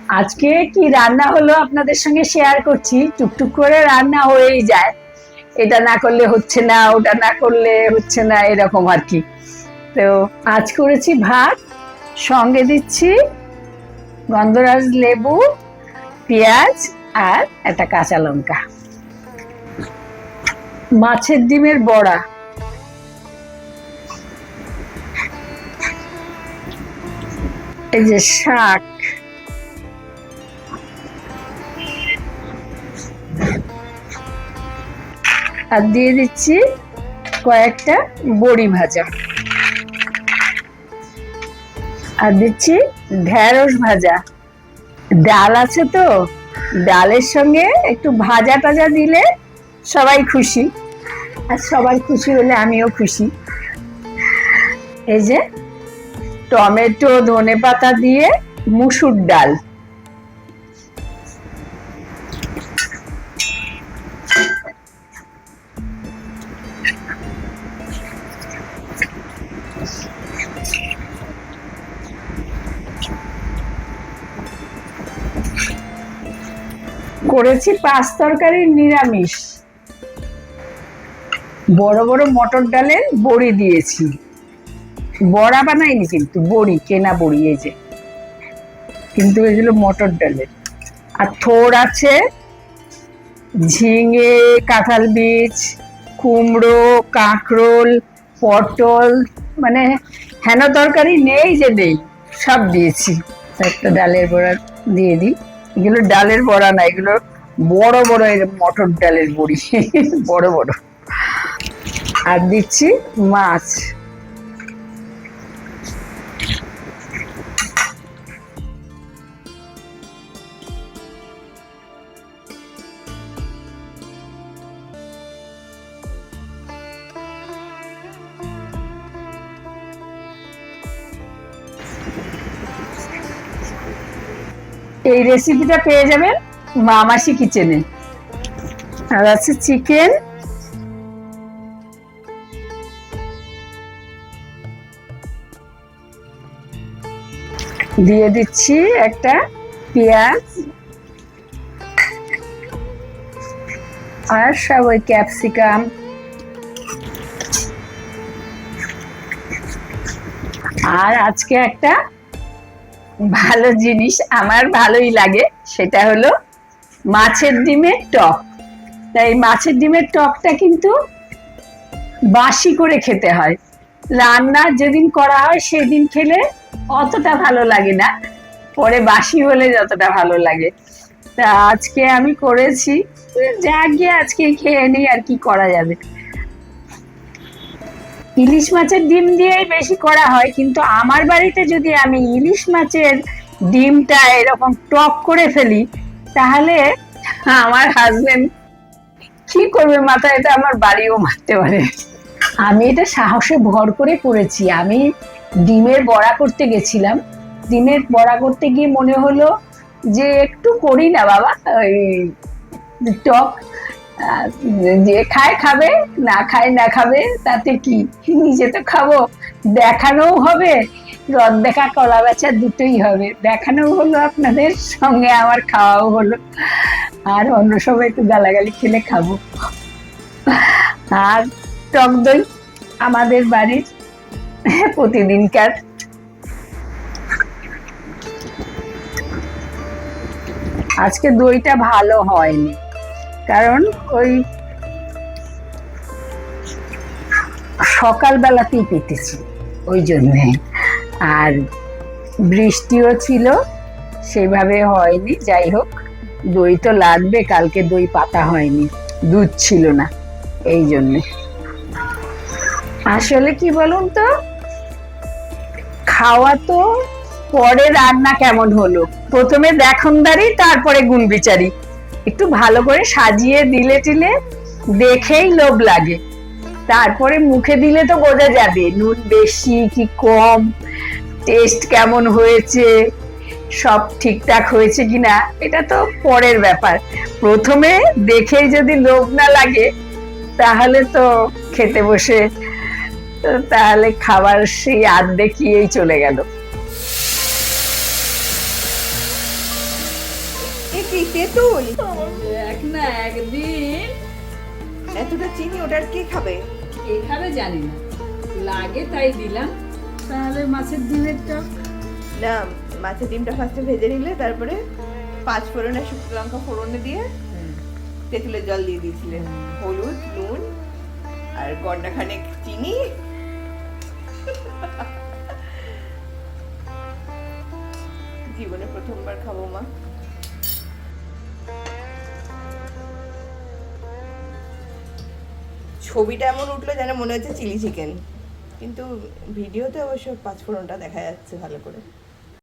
আজকে কি রান্না হলো আপনাদের সঙ্গে শেয়ার করছি। টুকটুক করে রান্না হয়েই যায়, এটা না করলে হচ্ছে না, ওটা না করলে হচ্ছে না, এরকম আর কি। তো আজ করেছি ভাত, সঙ্গে দিচ্ছি গন্ধরাজ লেবু, পেঁয়াজ আর একটা কাঁচা লঙ্কা। মাছের ডিমের বড়া, এই যে শাক, আর দিয়ে দিচ্ছি কয়েকটা বড়ি ভাজা, আর দিচ্ছি ঢেঁড়স ভাজা। ডাল আছে তো, ডালের সঙ্গে একটু ভাজা টাজা দিলে সবাই খুশি, আর সবাই খুশি হলে আমিও খুশি। এই যে টমেটো ধনেপাতা দিয়ে মুসুর ডাল, করেছি 5 তরকারির নিরামিষ। বড় বড় মটর ডালের বড়ি দিয়েছি, বড়া বানাইনি কিন্তু, বড়ি, কেনা বড়ি, এই যে, কিন্তু এগুলো মটর ডালের। আর থোড় আছে, ঝিঙে, কাঁঠাল বীজ, কুমড়ো, কাঁকরোল, পটল, মানে হেন তরকারি নেই যে নেই, সব দিয়েছি। একটা ডালের বড়া দিয়ে দিই। এগুলো ডালের বড়া না, এগুলো বড় বড় মটর ডালের বড়ি, বড় বড়। আর দিচ্ছি মাছ। এই রেসিপিটা পেয়ে যাবেন মামাসি কিচেনে। আর আছে চিকেন, দিয়ে দিচ্ছি একটা পেঁয়াজ, আর সব ওই ক্যাপসিকাম, আর আজকে একটা ভালো জিনিস আমার ভালোই লাগে, সেটা হলো মাছের ডিমের টক। তাই মাছের ডিমের টকটা কিন্তু বাসি করে খেতে হয়, রান্না যেদিন করা হয় সেদিন খেলে অতটা ভালো লাগে না, পরে বাসি হলে যতটা ভালো লাগে। তা আজকে আমি করেছি, যাক গিয়ে আজকে খেয়ে নিই, আর কি করা যাবে। ইলিশ মাছের ডিম দিয়েই বেশি করা হয়, কিন্তু আমার বাড়িতে যদি আমি ইলিশ মাছের ডিমটা এরকম টক করে ফেলি, তাহলে আমার হাজবেন্ড কি করবে মাথায়, এটা আমার বাড়িও মারতে পারে। আমি এটা সাহসে ভর করে করেছি। আমি ডিমের বড়া করতে গেছিলাম, ডিমের বড়া করতে গিয়ে মনে হলো যে একটু করি না বাবা, ওই টক, যে খায় খাবে, না খায় না খাবে, তাতে কি, নিজে তো খাবো, দেখানোও হবে, রদ দেখা কলা বেচা দুটোই হবে, দেখানোও হলো আপনাদের সঙ্গে, আমার খাওয়াও হলো, আর অন্য সময় একটু গালাগালি খেলে খাবো। আর টক দই আমাদের বাড়ির প্রতিদিনকার। আজকে দইটা ভালো হয়নি, কারণ ওই সকালবেলাতেই পেতেছি, ওই জন্যে, আর বৃষ্টিও ছিল, সেভাবে হয়নি। যাই হোক, দই তো লাগবে, কালকে দই পাতা হয়নি, দুধ ছিল না, এই জন্যে। আসলে কি বলুন তো, খাওয়া তো পরে, রান্না কেমন হলো প্রথমে দেখনদারি, তারপরে গুণ বিচারি। একটু ভালো করে সাজিয়ে দিলে টিলে দেখেই লোভ লাগে, তারপরে মুখে দিলে তো বোঝা যাবে নুন বেশি কি কম, টেস্ট কেমন হয়েছে, সব ঠিকঠাক হয়েছে কিনা, এটা তো পরের ব্যাপার। প্রথমে দেখেই যদি লোভ না লাগে, তাহলে তো খেতে বসে, তাহলে খাবার সেই আর্ধেক চলে গেল। এ কি তেঁতুল? দেখ না একদিন এতটা চিনি ওটার কে খাবে? কে খাবে জানি না, লাগে তাই দিলাম। তাহলে মাছের ডিমের টক। না, মাছের ডিমটা ফার্স্টে ভেজে নিলে তারপরে 5 ফোড়নে শুকনো লঙ্কা ফোড়নে দিয়ে তেঁতুলের জল দিয়ে দিয়েছিলেন, হলুদ, নুন আর গন্ডা খানেক চিনি। জীবনে প্রথমবার খাবো মা। ছবিটা এমন উঠলো যেন মনে হচ্ছে চিলি চিকেন, কিন্তু ভিডিওতে অবশ্য 5 ফোড়নটা দেখা যাচ্ছে ভালো করে।